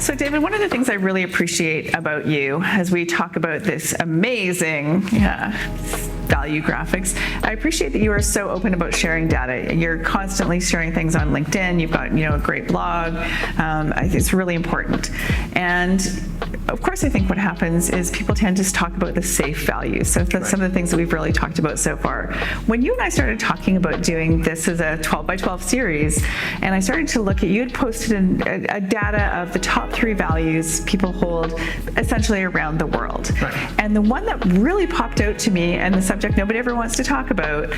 So David, one of the things I really appreciate about you as we talk about this amazing value graphics, I appreciate that you are so open about sharing data. You're constantly sharing things on LinkedIn. You've got, a great blog. It's really important. And of course, I think what happens is people tend to talk about the safe values. So that's some of the things that we've really talked about so far. When you and I started talking about doing this as a 12 by 12 series, and I started to look at, you had posted a data of the top 3 values people hold essentially around the world. Right. And the one that really popped out to me, and the subject nobody ever wants to talk about,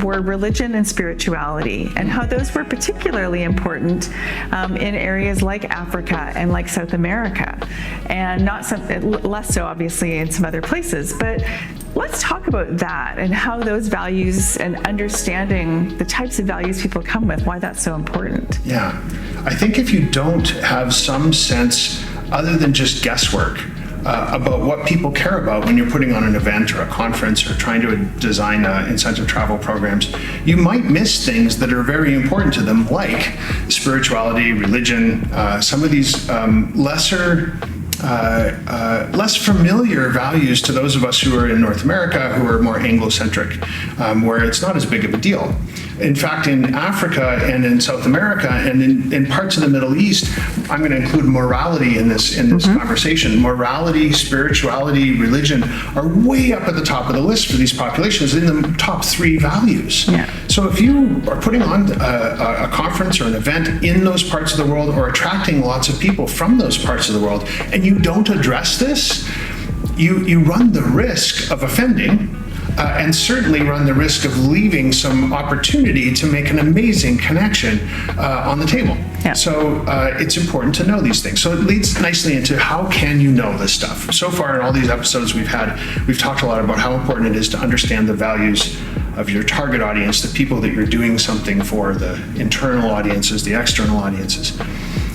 were religion and spirituality, and how those were particularly important in areas like Africa and like South America. And less so obviously in some other places, but let's talk about that and how those values and understanding the types of values people come with, why that's so important. Yeah, I think if you don't have some sense other than just guesswork about what people care about when you're putting on an event or a conference or trying to design incentive travel programs, you might miss things that are very important to them, like spirituality, religion, some of these less familiar values to those of us who are in North America, who are more Anglo-centric, where it's not as big of a deal. In fact, in Africa and in South America and in parts of the Middle East, I'm going to include morality in this conversation. Morality, spirituality, religion are way up at the top of the list for these populations, in the top 3 values. Yeah. So if you are putting on a conference or an event in those parts of the world, or attracting lots of people from those parts of the world, and you don't address this, you run the risk of offending, and certainly run the risk of leaving some opportunity to make an amazing connection on the table. Yeah. So it's important to know these things. So it leads nicely into how can you know this stuff. So far in all these episodes we've talked a lot about how important it is to understand the values of your target audience, the people that you're doing something for, the internal audiences, the external audiences.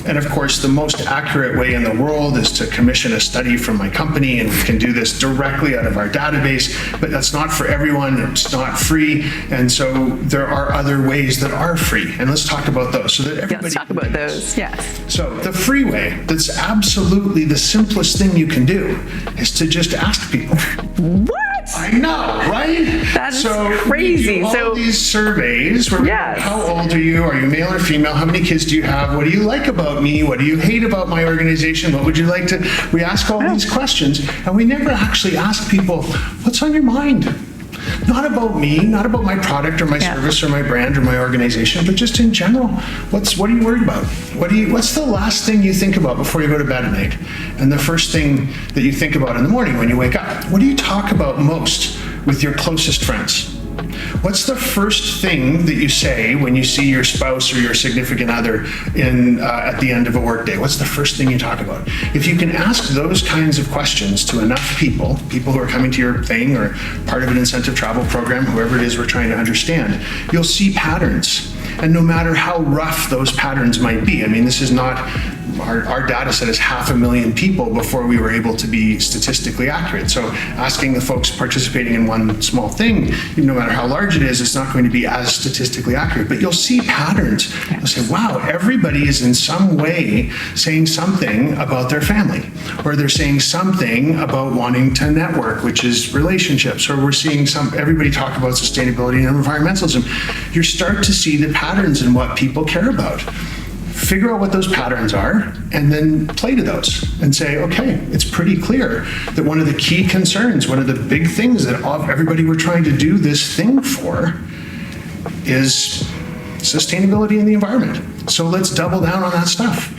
And of course, the most accurate way in the world is to commission a study from my company, and we can do this directly out of our database, but that's not for everyone, it's not free, and so there are other ways that are free, and let's talk about those so that everybody... Let's talk about those, yes. So the free way, that's absolutely the simplest thing you can do, is to just ask people. What? I know, right? That's crazy. We do all these surveys where we go, how old are you? Are you male or female? How many kids do you have? What do you like about me? What do you hate about my organization? What would you like to... We ask all these questions, and we never actually ask people, what's on your mind? Not about me, not about my product or my service or my brand or my organization, but just in general. What are you worried about? What's the last thing you think about before you go to bed at night? And the first thing that you think about in the morning when you wake up? What do you talk about most with your closest friends? What's the first thing that you say when you see your spouse or your significant other at the end of a workday? What's the first thing you talk about? If you can ask those kinds of questions to enough people who are coming to your thing or part of an incentive travel program, whoever it is we're trying to understand, you'll see patterns. And no matter how rough those patterns might be, I mean, this is not, our data set is 500,000 people before we were able to be statistically accurate. So asking the folks participating in one small thing, no matter how large it is, it's not going to be as statistically accurate, but you'll see patterns. You'll say, wow, everybody is in some way saying something about their family, or they're saying something about wanting to network, which is relationships, or we're seeing everybody talk about sustainability and environmentalism. You start to see the patterns in what people care about. Figure out what those patterns are, and then play to those and say, okay, it's pretty clear that one of the key concerns, one of the big things that everybody we're trying to do this thing for is sustainability in the environment. So let's double down on that stuff.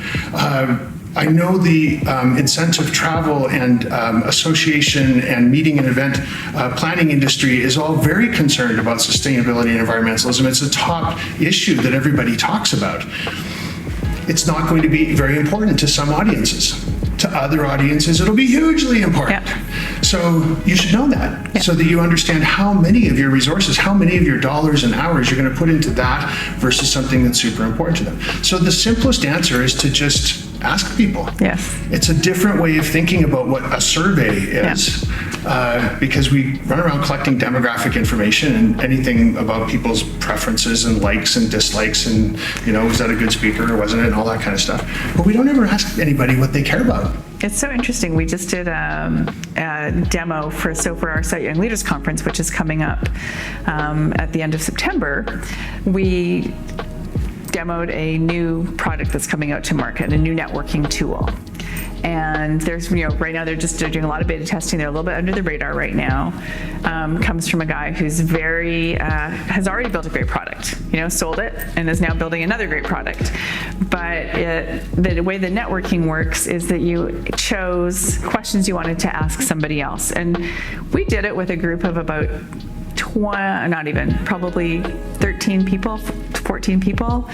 I know the incentive travel and association and meeting and event planning industry is all very concerned about sustainability and environmentalism. It's a top issue that everybody talks about. It's not going to be very important to some audiences. To other audiences, it'll be hugely important. Yep. So you should know that, so that you understand how many of your resources, how many of your dollars and hours you're going to put into that versus something that's super important to them. So the simplest answer is to just ask people. Yes. It's a different way of thinking about what a survey is. because we run around collecting demographic information and anything about people's preferences and likes and dislikes and, was that a good speaker or wasn't it, and all that kind of stuff. But we don't ever ask anybody what they care about. It's so interesting. We just did a demo for our Site Young Leaders Conference, which is coming up at the end of September. We demoed a new product that's coming out to market, a new networking tool. And there's, right now they're doing a lot of beta testing. They're a little bit under the radar right now. Comes from a guy who's has already built a great product, sold it, and is now building another great product. But the way the networking works is that you chose questions you wanted to ask somebody else. And we did it with a group of about probably 13 people, 14 people.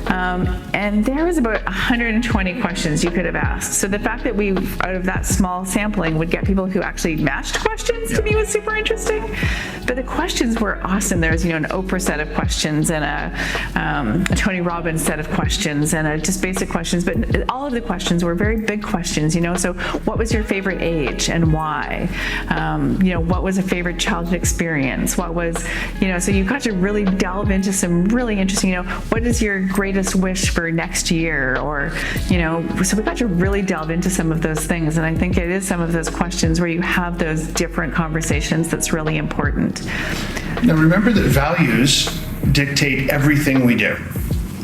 And there was about 120 questions you could have asked. So the fact that we, out of that small sampling, would get people who actually matched questions to me was super interesting. But the questions were awesome. There was, an Oprah set of questions and a Tony Robbins set of questions and just basic questions. But all of the questions were very big questions, So what was your favorite age and why? What was a favorite childhood experience? What was, so you got to really delve into some really interesting, what is your greatest wish for next year? Or, so we got to really delve into some of those things. And I think it is some of those questions where you have those different conversations that's really important. Now remember that values dictate everything we do.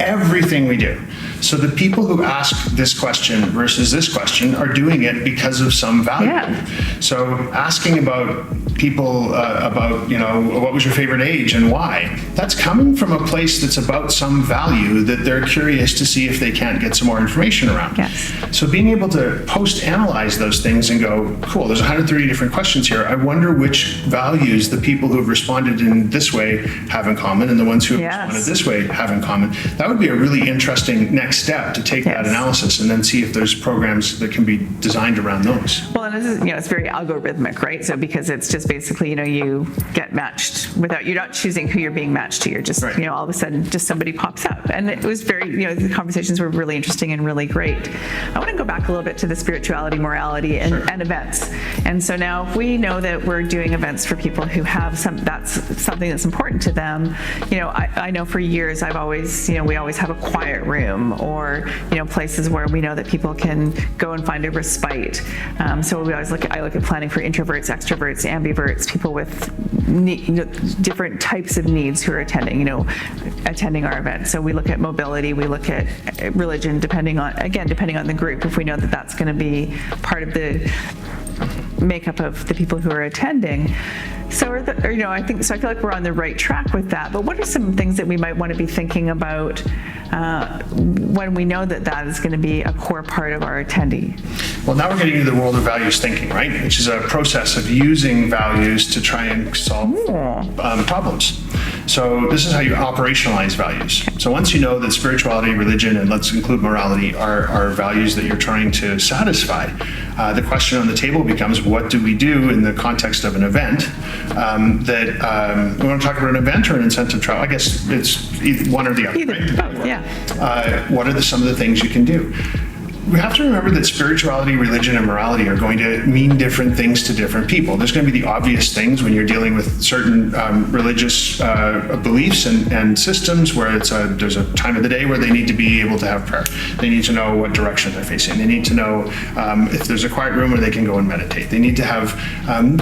Everything we do. So the people who ask this question versus this question are doing it because of some value. Yeah. So asking about people what was your favorite age and why, that's coming from a place that's about some value that they're curious to see if they can't get some more information around. Yes. So being able to post-analyze those things and go, cool, there's 130 different questions here. I wonder which values the people who have responded in this way have in common and the ones who have responded this way have in common. That would be a really interesting next step to take that analysis and then see if there's programs that can be designed around those. Well, and this is, it's very algorithmic, right? So because it's just basically, you get matched you're not choosing who you're being matched to. You're just, all of a sudden just somebody pops up. And it was very, the conversations were really interesting and really great. I want to go back a little bit to the spirituality, morality, and events. And so now if we know that we're doing events for people who have that's something that's important to them, I know for years I've always, we always have a quiet room or, places where we know that people can go and find a respite. So we always I look at planning for introverts, extroverts, ambiverts, people with different types of needs who are attending our event. So we look at mobility, we look at religion, depending on the group, if we know that that's going to be part of the makeup of the people who are attending. So, I feel like we're on the right track with that. But what are some things that we might want to be thinking about when we know that is going to be a core part of our attendee? Well, now we're getting into the world of values thinking, right? Which is a process of using values to try and solve problems. So this is how you operationalize values. So once you know that spirituality, religion, and let's include morality are values that you're trying to satisfy, the question on the table becomes, what do we do in the context of an event we want to talk about an event or an incentive trial? I guess it's one or the other. Both, yeah. What are some of the things you can do? We have to remember that spirituality, religion, and morality are going to mean different things to different people. There's going to be the obvious things when you're dealing with certain religious beliefs and systems where there's a time of the day where they need to be able to have prayer. They need to know what direction they're facing. They need to know if there's a quiet room where they can go and meditate. They need to have,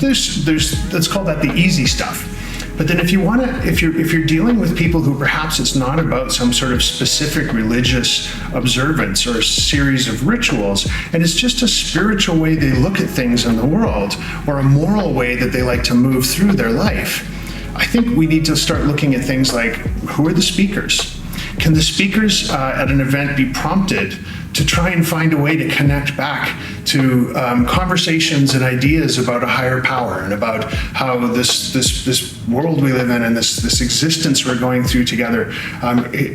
let's call that the easy stuff. But then if you're dealing with people who perhaps it's not about some sort of specific religious observance or a series of rituals, and it's just a spiritual way they look at things in the world or a moral way that they like to move through their life, I think we need to start looking at things like, who are the speakers? Can the speakers at an event be prompted to try and find a way to connect back to conversations and ideas about a higher power and about how this world we live in and this existence we're going through together,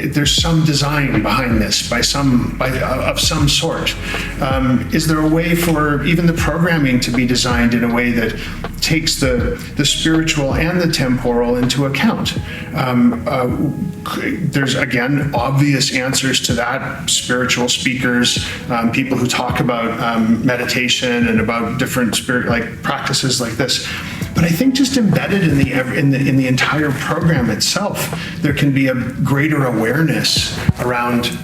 there's some design behind this of some sort. Is there a way for even the programming to be designed in a way that takes the spiritual and the temporal into account. There's, again, obvious answers to that. Spiritual speakers, people who talk about meditation and about different spirit practices like this. But I think just embedded in the entire program itself, there can be a greater awareness around,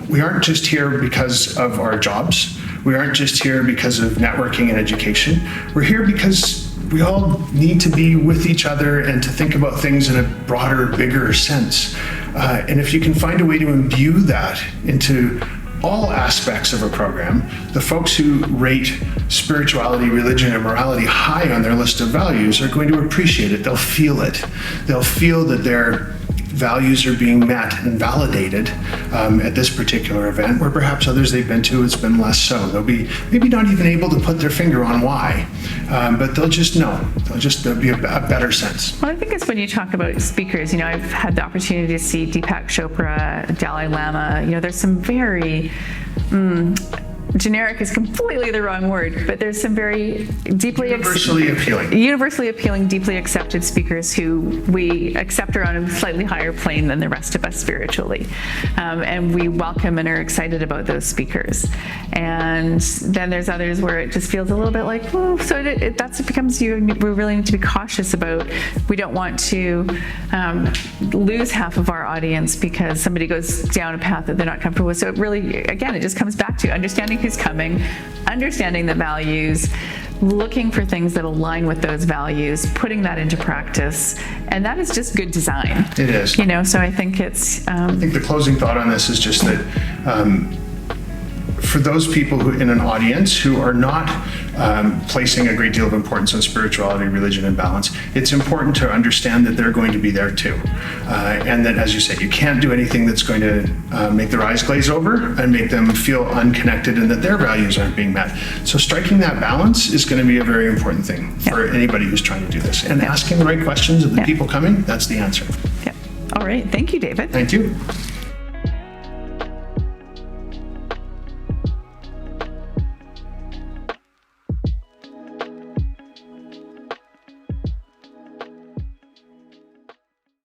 we aren't just here because of our jobs. We aren't just here because of networking and education. We're here because we all need to be with each other and to think about things in a broader, bigger sense. And if you can find a way to imbue that into all aspects of a program, the folks who rate spirituality, religion, and morality high on their list of values are going to appreciate it. They'll feel it. They'll feel that their values are being met and validated at this particular event, where perhaps others they've been to, it's been less so. They'll be maybe not even able to put their finger on why, but they'll just know. There'll be a better sense. Well, I think it's when you talk about speakers, I've had the opportunity to see Deepak Chopra, Dalai Lama, there's some very, generic is completely the wrong word, but there's some very deeply universally appealing, deeply accepted speakers who we accept are on a slightly higher plane than the rest of us spiritually, and we welcome and are excited about those speakers. And then there's others where it just feels a lit's bit like, so that's what becomes we really need to be cautious about. We don't want to lose half of our audience because somebody goes down a path that they're not comfortable with. So it really, again, it just comes back to understanding who's coming, understanding the values, looking for things that align with those values, putting that into practice, and that is just good design. It is. So I think it's... I think the closing thought on this is just that for those people who in an audience who are not placing a great deal of importance on spirituality, religion, and balance, it's important to understand that they're going to be there too. And that, as you say, you can't do anything that's going to make their eyes glaze over and make them feel unconnected and that their values aren't being met. So striking that balance is going to be a very important thing for anybody who's trying to do this. And asking the right questions of the people coming, that's the answer. Yeah. All right. Thank you, David. Thank you.